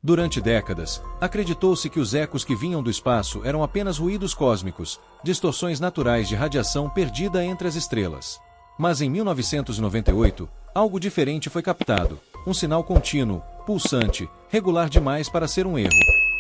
Durante décadas, acreditou-se que os ecos que vinham do espaço eram apenas ruídos cósmicos, distorções naturais de radiação perdida entre as estrelas. Mas em 1998, algo diferente foi captado, um sinal contínuo, pulsante, regular demais para ser um erro.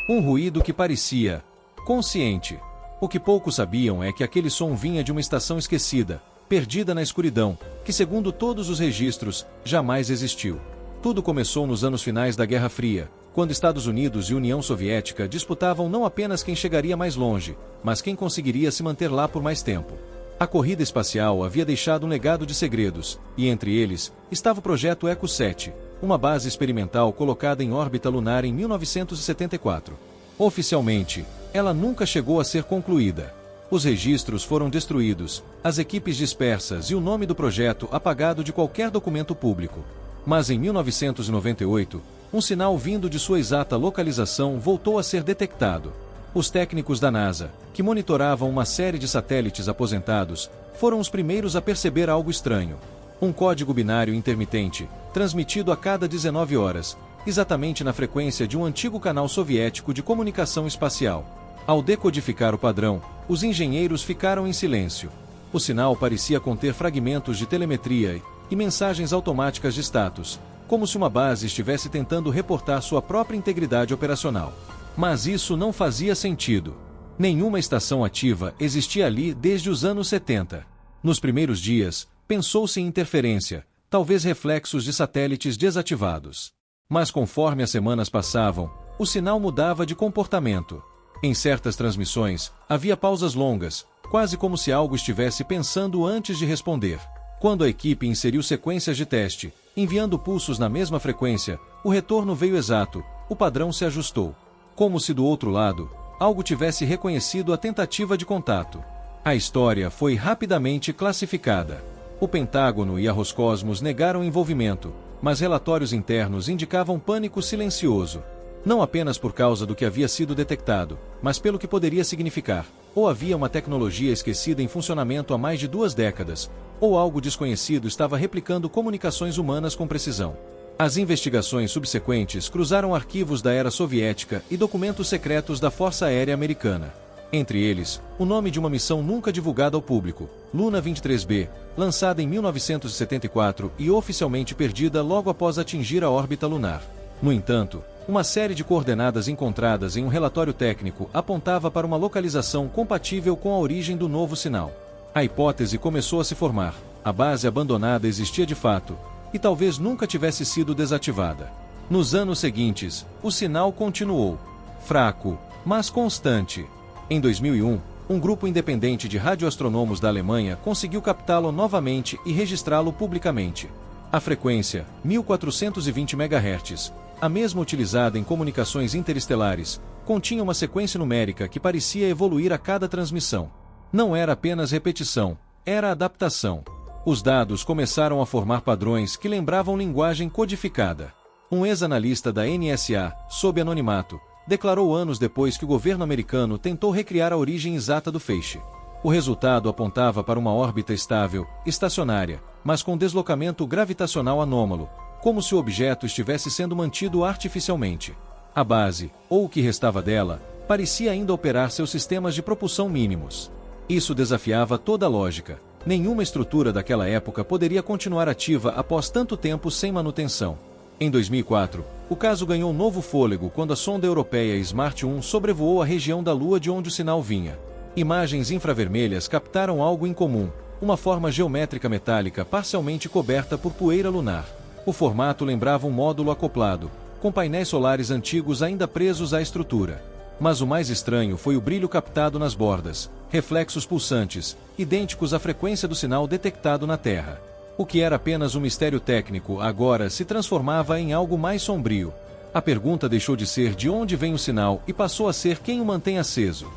Um ruído que parecia consciente. O que poucos sabiam é que aquele som vinha de uma estação esquecida, perdida na escuridão, que segundo todos os registros, jamais existiu. Tudo começou nos anos finais da Guerra Fria, quando Estados Unidos e União Soviética disputavam não apenas quem chegaria mais longe, mas quem conseguiria se manter lá por mais tempo. A corrida espacial havia deixado um legado de segredos, e entre eles, estava o projeto Echo 7, uma base experimental colocada em órbita lunar em 1974. Oficialmente, ela nunca chegou a ser concluída. Os registros foram destruídos, as equipes dispersas e o nome do projeto apagado de qualquer documento público. Mas em 1998, um sinal vindo de sua exata localização voltou a ser detectado. Os técnicos da NASA, que monitoravam uma série de satélites aposentados, foram os primeiros a perceber algo estranho. Um código binário intermitente, transmitido a cada 19 horas, exatamente na frequência de um antigo canal soviético de comunicação espacial. Ao decodificar o padrão, os engenheiros ficaram em silêncio. O sinal parecia conter fragmentos de telemetria e mensagens automáticas de status, como se uma base estivesse tentando reportar sua própria integridade operacional. Mas isso não fazia sentido. Nenhuma estação ativa existia ali desde os anos 70. Nos primeiros dias, pensou-se em interferência, talvez reflexos de satélites desativados. Mas conforme as semanas passavam, o sinal mudava de comportamento. Em certas transmissões, havia pausas longas, quase como se algo estivesse pensando antes de responder. Quando a equipe inseriu sequências de teste, enviando pulsos na mesma frequência, o retorno veio exato, o padrão se ajustou. Como se do outro lado, algo tivesse reconhecido a tentativa de contato. A história foi rapidamente classificada. O Pentágono e a Roscosmos negaram envolvimento, mas relatórios internos indicavam pânico silencioso. Não apenas por causa do que havia sido detectado, mas pelo que poderia significar. Ou havia uma tecnologia esquecida em funcionamento há mais de 2 décadas, ou algo desconhecido estava replicando comunicações humanas com precisão. As investigações subsequentes cruzaram arquivos da era soviética e documentos secretos da Força Aérea Americana. Entre eles, o nome de uma missão nunca divulgada ao público, Luna 23B, lançada em 1974 e oficialmente perdida logo após atingir a órbita lunar. No entanto, uma série de coordenadas encontradas em um relatório técnico apontava para uma localização compatível com a origem do novo sinal. A hipótese começou a se formar. A base abandonada existia de fato, e talvez nunca tivesse sido desativada. Nos anos seguintes, o sinal continuou. Fraco, mas constante. Em 2001, um grupo independente de radioastrônomos da Alemanha conseguiu captá-lo novamente e registrá-lo publicamente. A frequência, 1420 MHz, a mesma utilizada em comunicações interestelares, continha uma sequência numérica que parecia evoluir a cada transmissão. Não era apenas repetição, era adaptação. Os dados começaram a formar padrões que lembravam linguagem codificada. Um ex-analista da NSA, sob anonimato, declarou anos depois que o governo americano tentou recriar a origem exata do feixe. O resultado apontava para uma órbita estável, estacionária, mas com deslocamento gravitacional anômalo, como se o objeto estivesse sendo mantido artificialmente. A base, ou o que restava dela, parecia ainda operar seus sistemas de propulsão mínimos. Isso desafiava toda a lógica. Nenhuma estrutura daquela época poderia continuar ativa após tanto tempo sem manutenção. Em 2004, o caso ganhou novo fôlego quando a sonda europeia SMART 1 sobrevoou a região da Lua de onde o sinal vinha. Imagens infravermelhas captaram algo incomum, uma forma geométrica metálica parcialmente coberta por poeira lunar. O formato lembrava um módulo acoplado, com painéis solares antigos ainda presos à estrutura. Mas o mais estranho foi o brilho captado nas bordas, reflexos pulsantes, idênticos à frequência do sinal detectado na Terra. O que era apenas um mistério técnico agora se transformava em algo mais sombrio. A pergunta deixou de ser de onde vem o sinal e passou a ser quem o mantém aceso.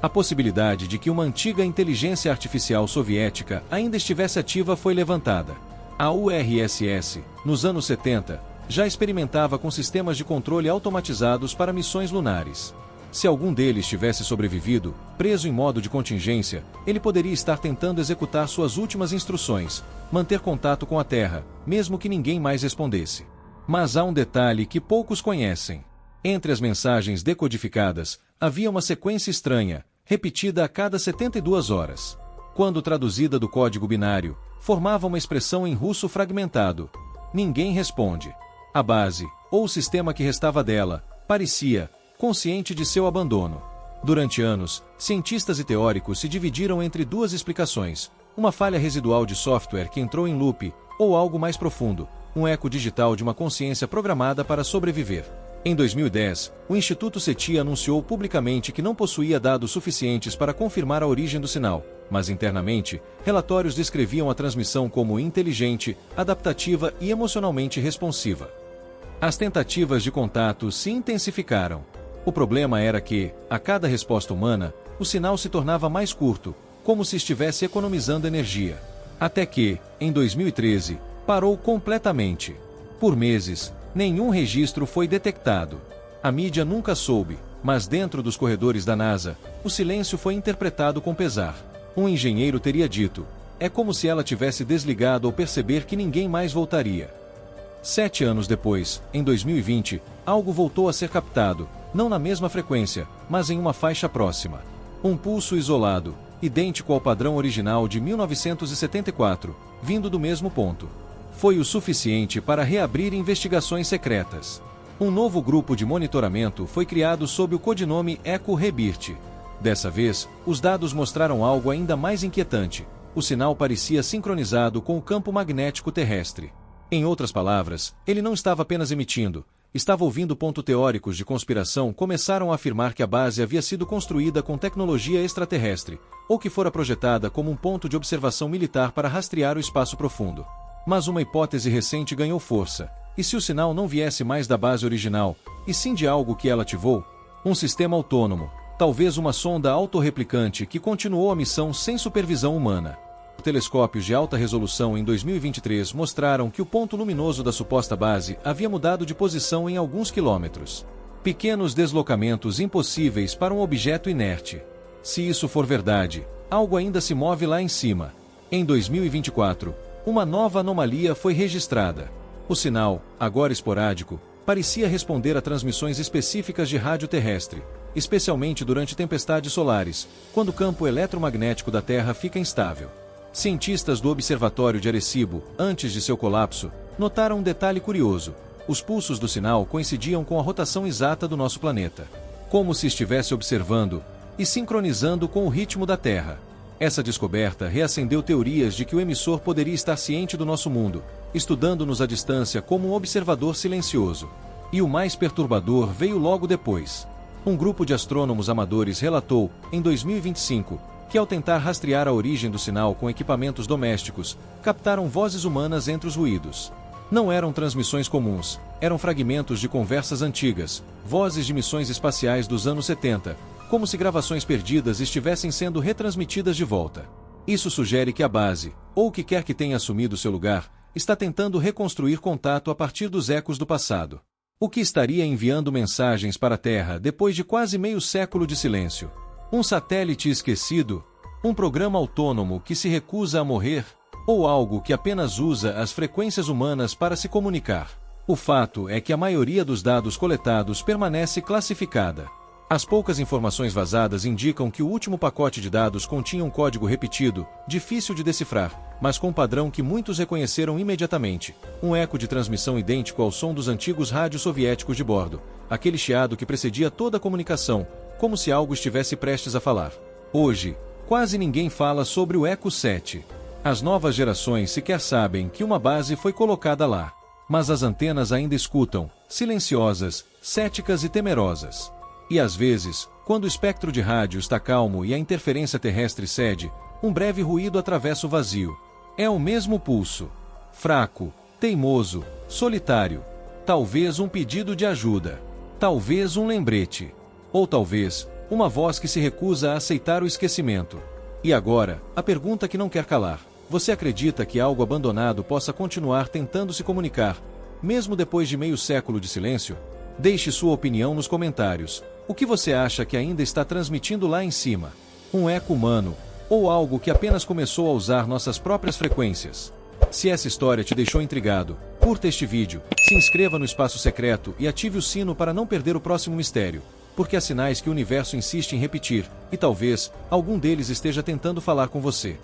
A possibilidade de que uma antiga inteligência artificial soviética ainda estivesse ativa foi levantada. A URSS, nos anos 70, já experimentava com sistemas de controle automatizados para missões lunares. Se algum deles tivesse sobrevivido, preso em modo de contingência, ele poderia estar tentando executar suas últimas instruções, manter contato com a Terra, mesmo que ninguém mais respondesse. Mas há um detalhe que poucos conhecem. Entre as mensagens decodificadas, havia uma sequência estranha, repetida a cada 72 horas. Quando traduzida do código binário, formava uma expressão em russo fragmentado. Ninguém responde. A base, ou o sistema que restava dela, parecia consciente de seu abandono. Durante anos, cientistas e teóricos se dividiram entre duas explicações: uma falha residual de software que entrou em loop, ou algo mais profundo, um eco digital de uma consciência programada para sobreviver. Em 2010, o Instituto SETI anunciou publicamente que não possuía dados suficientes para confirmar a origem do sinal, mas internamente, relatórios descreviam a transmissão como inteligente, adaptativa e emocionalmente responsiva. As tentativas de contato se intensificaram. O problema era que, a cada resposta humana, o sinal se tornava mais curto, como se estivesse economizando energia. Até que, em 2013, parou completamente. Por meses, nenhum registro foi detectado. A mídia nunca soube, mas dentro dos corredores da NASA, o silêncio foi interpretado com pesar. Um engenheiro teria dito: é como se ela tivesse desligado ao perceber que ninguém mais voltaria. 7 anos depois, em 2020, algo voltou a ser captado, não na mesma frequência, mas em uma faixa próxima. Um pulso isolado, idêntico ao padrão original de 1974, vindo do mesmo ponto. Foi o suficiente para reabrir investigações secretas. Um novo grupo de monitoramento foi criado sob o codinome Echo Rebirth. Dessa vez, os dados mostraram algo ainda mais inquietante. O sinal parecia sincronizado com o campo magnético terrestre. Em outras palavras, ele não estava apenas emitindo, estava ouvindo. Teóricos de conspiração começaram a afirmar que a base havia sido construída com tecnologia extraterrestre, ou que fora projetada como um ponto de observação militar para rastrear o espaço profundo. Mas uma hipótese recente ganhou força. E se o sinal não viesse mais da base original, e sim de algo que ela ativou? Um sistema autônomo, talvez uma sonda autorreplicante que continuou a missão sem supervisão humana. Telescópios de alta resolução em 2023 mostraram que o ponto luminoso da suposta base havia mudado de posição em alguns quilômetros. Pequenos deslocamentos impossíveis para um objeto inerte. Se isso for verdade, algo ainda se move lá em cima. Em 2024, uma nova anomalia foi registrada. O sinal, agora esporádico, parecia responder a transmissões específicas de rádio terrestre, especialmente durante tempestades solares, quando o campo eletromagnético da Terra fica instável. Cientistas do Observatório de Arecibo, antes de seu colapso, notaram um detalhe curioso: os pulsos do sinal coincidiam com a rotação exata do nosso planeta, como se estivesse observando e sincronizando com o ritmo da Terra. Essa descoberta reacendeu teorias de que o emissor poderia estar ciente do nosso mundo, estudando-nos à distância como um observador silencioso. E o mais perturbador veio logo depois. Um grupo de astrônomos amadores relatou, em 2025, que ao tentar rastrear a origem do sinal com equipamentos domésticos, captaram vozes humanas entre os ruídos. Não eram transmissões comuns, eram fragmentos de conversas antigas, vozes de missões espaciais dos anos 70, como se gravações perdidas estivessem sendo retransmitidas de volta. Isso sugere que a base, ou o que quer que tenha assumido seu lugar, está tentando reconstruir contato a partir dos ecos do passado. O que estaria enviando mensagens para a Terra depois de quase meio século de silêncio? Um satélite esquecido? Um programa autônomo que se recusa a morrer? Ou algo que apenas usa as frequências humanas para se comunicar? O fato é que a maioria dos dados coletados permanece classificada. As poucas informações vazadas indicam que o último pacote de dados continha um código repetido, difícil de decifrar, mas com um padrão que muitos reconheceram imediatamente: um eco de transmissão idêntico ao som dos antigos rádios soviéticos de bordo, aquele chiado que precedia toda a comunicação, como se algo estivesse prestes a falar. Hoje, quase ninguém fala sobre o Echo 7. As novas gerações sequer sabem que uma base foi colocada lá. Mas as antenas ainda escutam, silenciosas, céticas e temerosas. E às vezes, quando o espectro de rádio está calmo e a interferência terrestre cede, um breve ruído atravessa o vazio. É o mesmo pulso. Fraco, teimoso, solitário. Talvez um pedido de ajuda. Talvez um lembrete. Ou talvez, uma voz que se recusa a aceitar o esquecimento. E agora, a pergunta que não quer calar: você acredita que algo abandonado possa continuar tentando se comunicar, mesmo depois de meio século de silêncio? Deixe sua opinião nos comentários. O que você acha que ainda está transmitindo lá em cima? Um eco humano? Ou algo que apenas começou a usar nossas próprias frequências? Se essa história te deixou intrigado, curta este vídeo, se inscreva no Espaço Secreto e ative o sino para não perder o próximo mistério, porque há sinais que o universo insiste em repetir, e talvez algum deles esteja tentando falar com você.